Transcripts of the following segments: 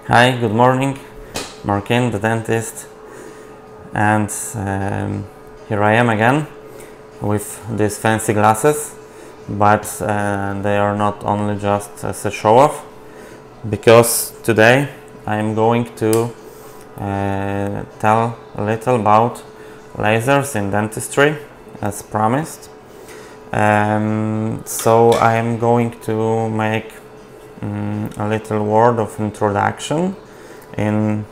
Hi, good morning, Markin, the dentist, and here I am again with these fancy glasses, but they are not only just as a show-off, because today I am going to tell a little about lasers in dentistry, as promised. So I am going to make a little word of introduction in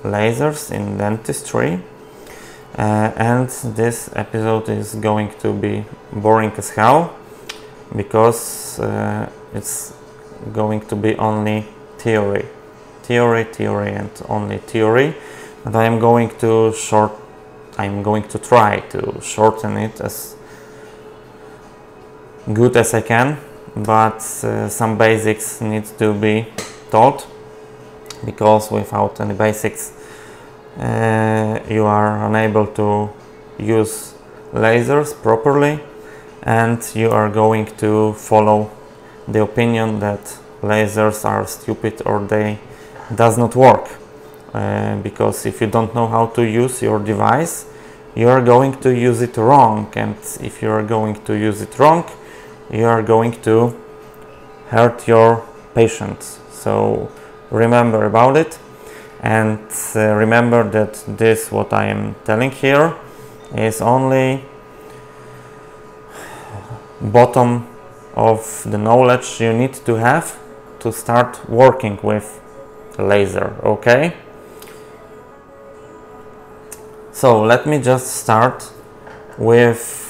lasers in dentistry, and this episode is going to be boring as hell because it's going to be only theory and only theory, and I'm going to try to shorten it as good as I can, but some basics need to be taught, because without any basics you are unable to use lasers properly, and you are going to follow the opinion that lasers are stupid or they does not work, because if you don't know how to use your device, you are going to use it wrong, and if you are going to use it wrong, you are going to hurt your patients. So remember about it, and remember that this what I am telling here is only bottom of the knowledge you need to have to start working with laser. Okay, so let me just start with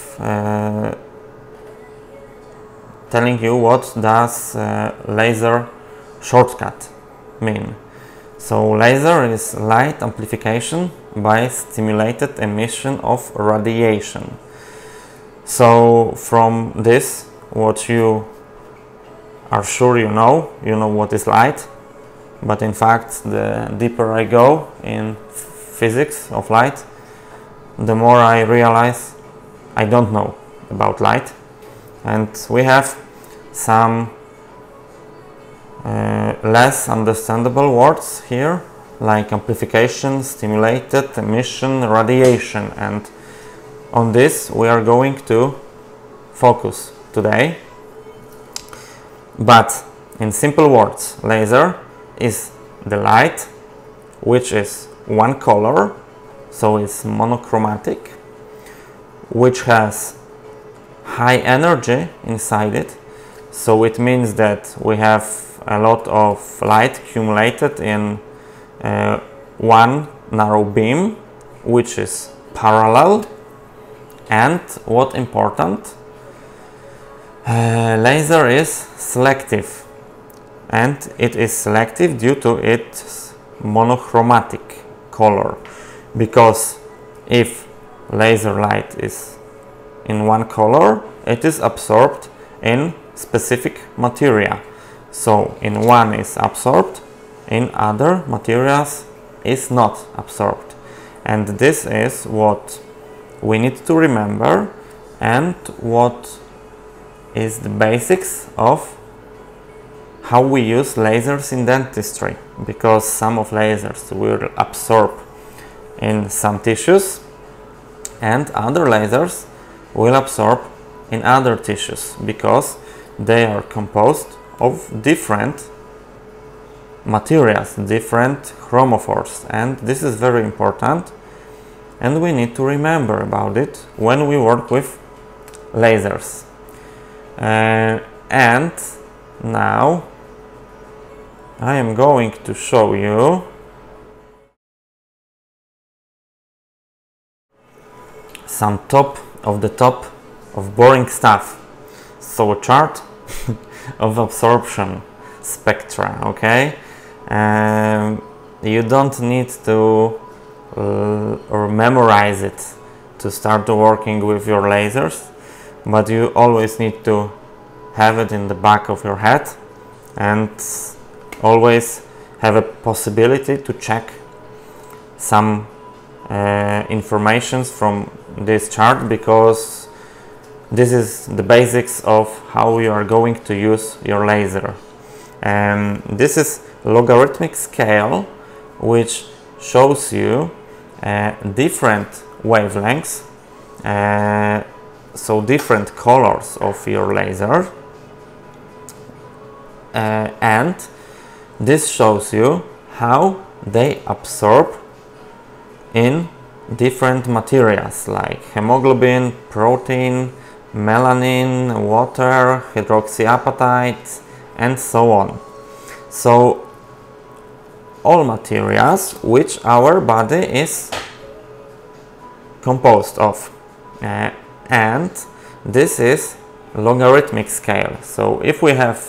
telling you what does laser shortcut mean. So laser is light amplification by stimulated emission of radiation. So from this, what you are sure you know what is light, but in fact the deeper I go in physics of light, the more I realize I don't know about light. And we have some less understandable words here, like amplification, stimulated emission, radiation, and on this we are going to focus today. But in simple words, laser is the light which is one color, so it's monochromatic, which has high energy inside it. So it means that we have a lot of light accumulated in one narrow beam, which is parallel. And what important, laser is selective, and it is selective due to its monochromatic color, because if laser light is in one color, it is absorbed in specific material. So in one is absorbed, in other materials is not absorbed. And this is what we need to remember, and what is the basics of how we use lasers in dentistry, because some of lasers will absorb in some tissues and other lasers will absorb in other tissues, because they are composed of different materials, different chromophores, and this is very important, and we need to remember about it when we work with lasers. And now I am going to show you some top of boring stuff. So a chart of absorption spectra. Okay, you don't need to or memorize it to start working with your lasers, but you always need to have it in the back of your head, and always have a possibility to check some informations from this chart, because this is the basics of how you are going to use your laser. This is logarithmic scale which shows you different wavelengths, so different colors of your laser, and this shows you how they absorb in different materials like hemoglobin, protein, melanin, water, hydroxyapatite, and so on. So all materials which our body is composed of, and this is logarithmic scale. So if we have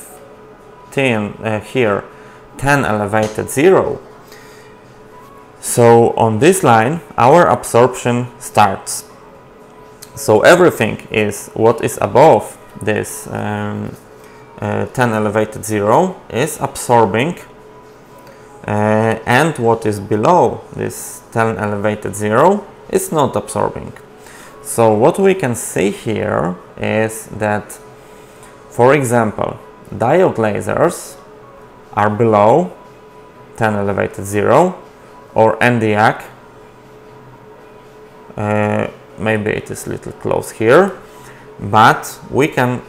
here 10 elevated 0, so on this line our absorption starts. So everything is what is above this 10 elevated 0 is absorbing, and what is below this 10 elevated 0 is not absorbing. So what we can see here is that, for example, diode lasers are below 10 elevated 0, or Nd:YAG, maybe it is a little close here, but we can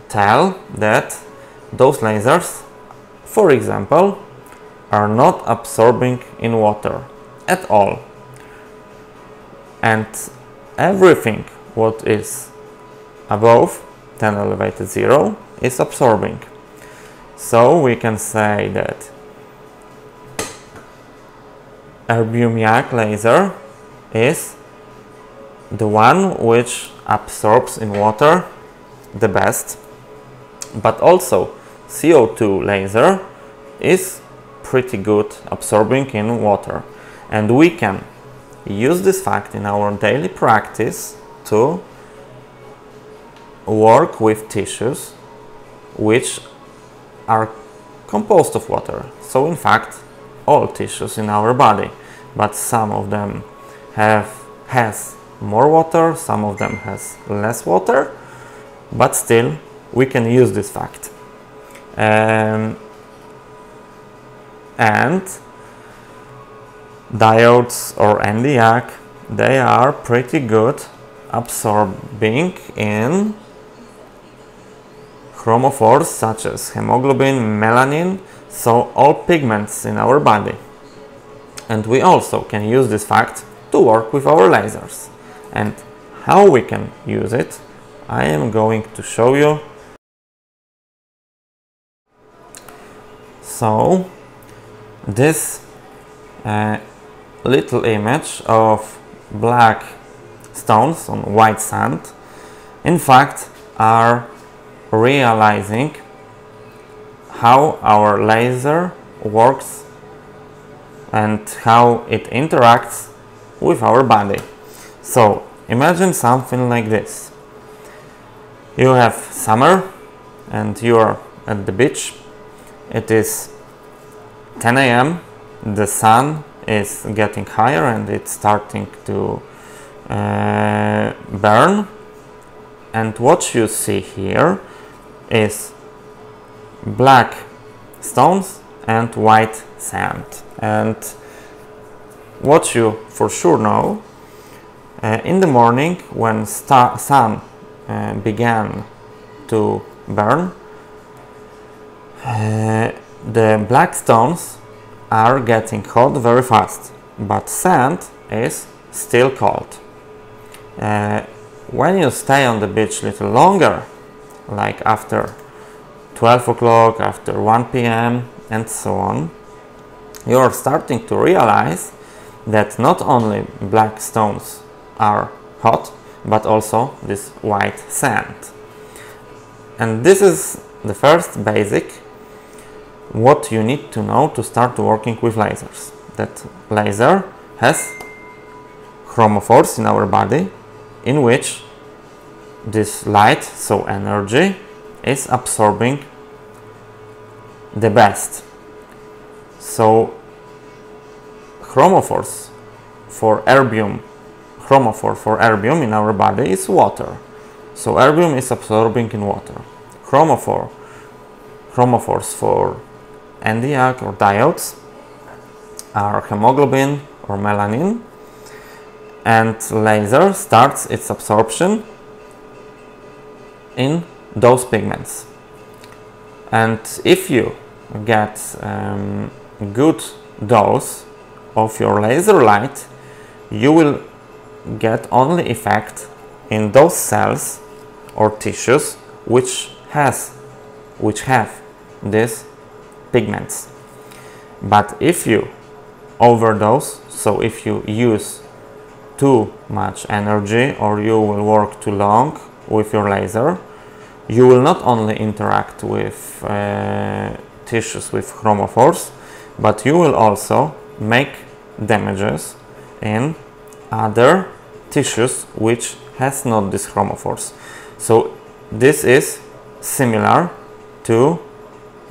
tell that those lasers, for example, are not absorbing in water at all, and everything what is above 10 elevated 0 is absorbing. So we can say that erbium-YAG laser is the one which absorbs in water the best, but also CO2 laser is pretty good absorbing in water, and we can use this fact in our daily practice to work with tissues which are composed of water. So in fact all tissues in our body, but some of them has more water, some of them has less water, but still we can use this fact. And diodes or Nd:YAG, they are pretty good absorbing in chromophores such as hemoglobin, melanin, so all pigments in our body. And we also can use this fact to work with our lasers. And how we can use it, I am going to show you. So this little image of black stones on white sand, in fact, are realizing how our laser works and how it interacts with our body. So imagine something like this. You have summer and you are at the beach. It is 10 AM, the sun is getting higher and it's starting to burn, and what you see here is black stones and white sand. And what you for sure know, in the morning when sun began to burn, the black stones are getting hot very fast, but sand is still cold. When you stay on the beach a little longer, like after 12 o'clock, after 1 PM and so on, you are starting to realize that not only black stones are hot, but also this white sand. And this is the first basic what you need to know to start working with lasers. That laser has chromophores in our body in which this light, so energy, is absorbing the best. So chromophores for erbium, chromophore for erbium in our body is water. So erbium is absorbing in water. Chromophore chromophores for NDIAC or diodes are hemoglobin or melanin, and laser starts its absorption in those pigments. And if you get good dose of your laser light, you will get only effect in those cells or tissues which have these pigments. But if you overdose, so if you use too much energy or you will work too long with your laser, you will not only interact with tissues with chromophores, but you will also make damages in other tissues which has not these chromophores. So this is similar to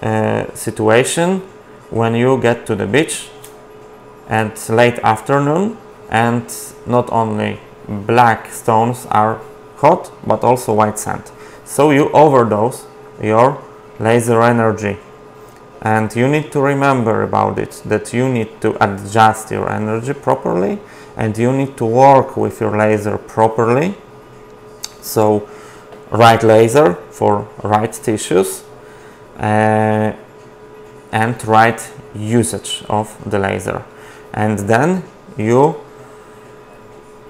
a situation when you get to the beach at late afternoon and not only black stones are hot but also white sand. So you overdose your laser energy, and you need to remember about it, that you need to adjust your energy properly and you need to work with your laser properly. So right laser for right tissues and right usage of the laser. And then you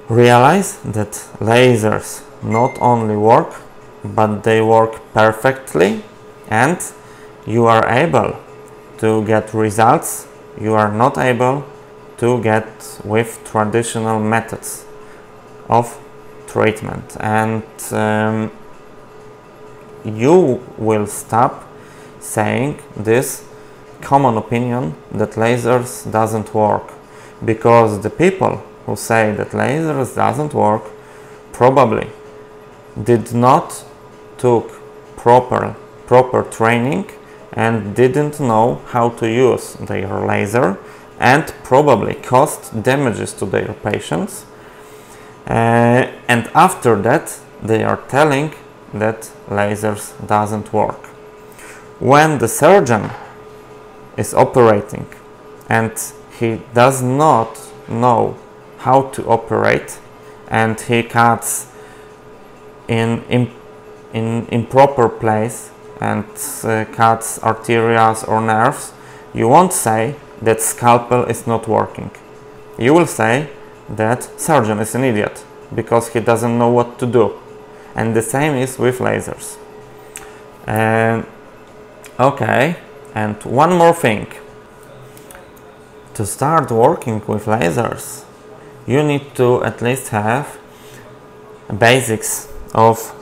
realize that lasers not only work, but they work perfectly, and you are able to get results you are not able to get with traditional methods of treatment. And you will stop saying this common opinion that lasers doesn't work, because the people who say that lasers doesn't work probably did not took proper training and didn't know how to use their laser, and probably caused damages to their patients, and after that they are telling that lasers doesn't work. When the surgeon is operating and he does not know how to operate and he cuts in improper place and cuts arteries or nerves, you won't say that scalpel is not working. You will say that surgeon is an idiot because he doesn't know what to do. And the same is with lasers. Okay, and one more thing. To start working with lasers, you need to at least have basics of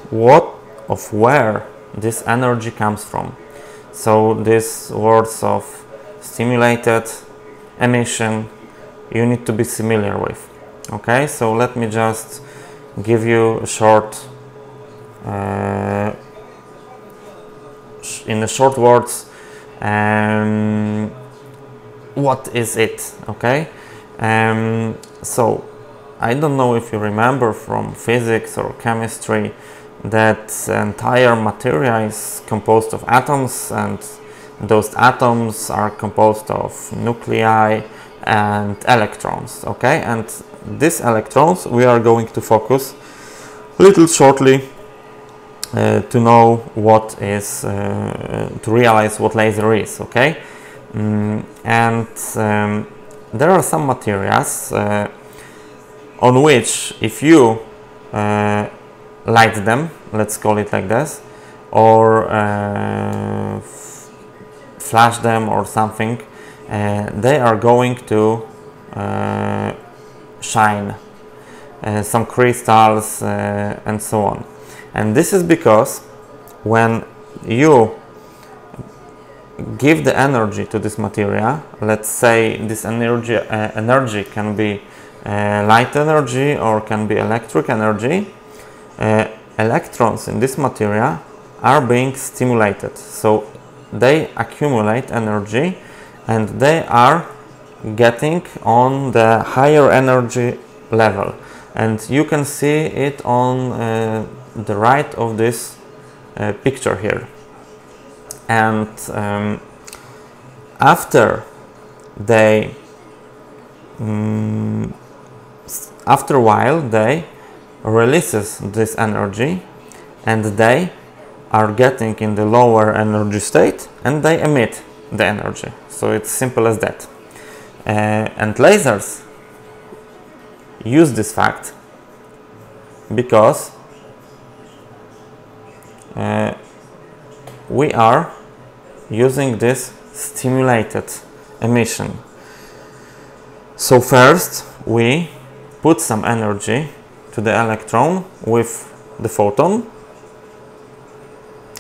where this energy comes from. So these words of stimulated, emission, you need to be familiar with. Okay, so let me just give you a short in the short words, what is it? Okay, so I don't know if you remember from physics or chemistry that entire material is composed of atoms, and those atoms are composed of nuclei and electrons. Okay, and these electrons we are going to focus a little shortly to know what is to realize what laser is. Okay, and there are some materials on which if you light them, let's call it like this, or flash them or something, they are going to shine, some crystals and so on. And this is because when you give the energy to this material, let's say this energy can be light energy or can be electric energy, electrons in this material are being stimulated, so they accumulate energy and they are getting on the higher energy level, and you can see it on the right of this picture here. and after they after a while they releases this energy, and they are getting in the lower energy state and they emit the energy. So it's simple as that. And lasers use this fact because we are using this stimulated emission. So first we put some energy to the electron with the photon,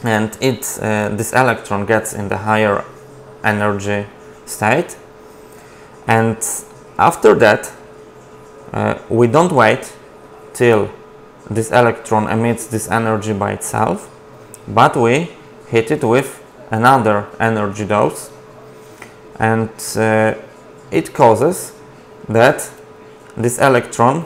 and this electron gets in the higher energy state, and after that we don't wait till this electron emits this energy by itself, but we hit it with another energy dose, and it causes that this electron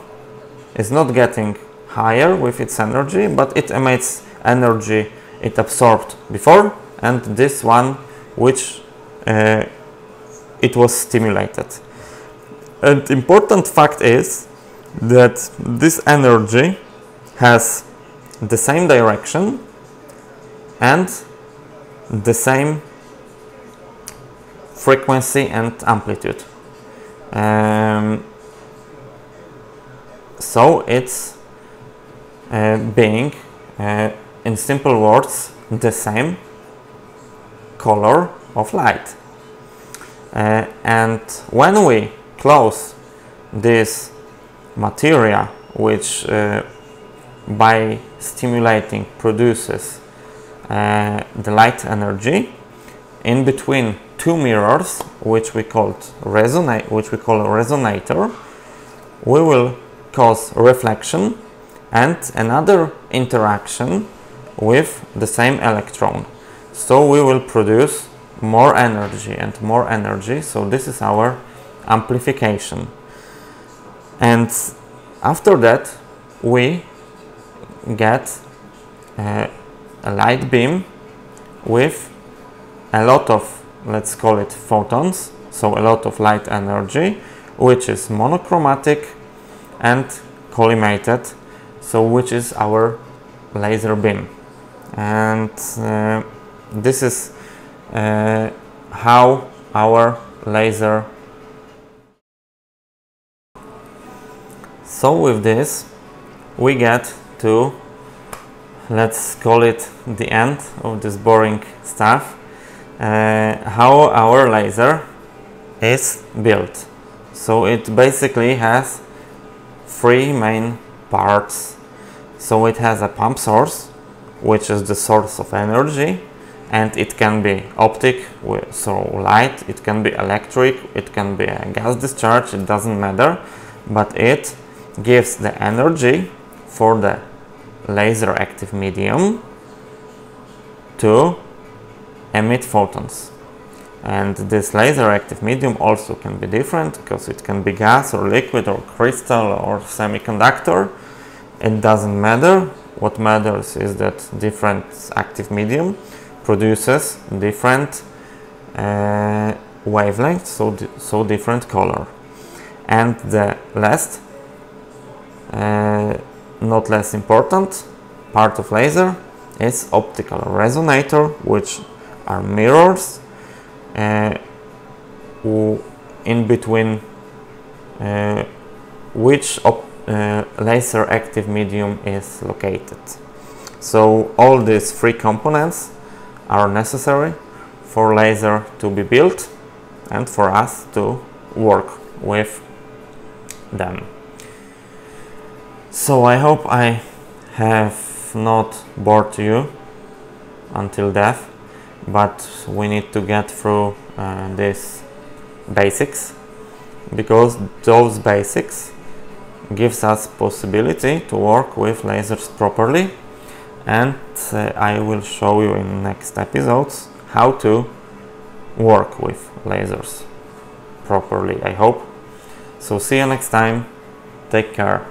is not getting higher with its energy, but it emits energy it absorbed before, and this one which it was stimulated. And important fact is that this energy has the same direction and the same frequency and amplitude. So it's being, in simple words, the same color of light. And when we close this material, which by stimulating produces the light energy, in between two mirrors, which we call a resonator, we will cause reflection and another interaction with the same electron. So we will produce more energy and more energy. So this is our amplification. And after that we get a light beam with a lot of, let's call it photons, so a lot of light energy, which is monochromatic and collimated, so which is our laser beam. And this is how our laser. So with this we get to, let's call it the end of this boring stuff, how our laser is built. So it basically has three main parts. So it has a pump source, which is the source of energy, and it can be optic, so light, it can be electric, it can be a gas discharge, it doesn't matter, but it gives the energy for the laser active medium to emit photons. And this laser active medium also can be different, because it can be gas or liquid or crystal or semiconductor. It doesn't matter. What matters is that different active medium produces different wavelengths, so different color. And the last, not less important part of laser is optical resonator, which are mirrors in between which laser active medium is located. So all these three components are necessary for laser to be built and for us to work with them. So I hope I have not bored you until death, but we need to get through these basics, because those basics gives us possibility to work with lasers properly, and I will show you in next episodes how to work with lasers properly, I hope. So see you next time, take care.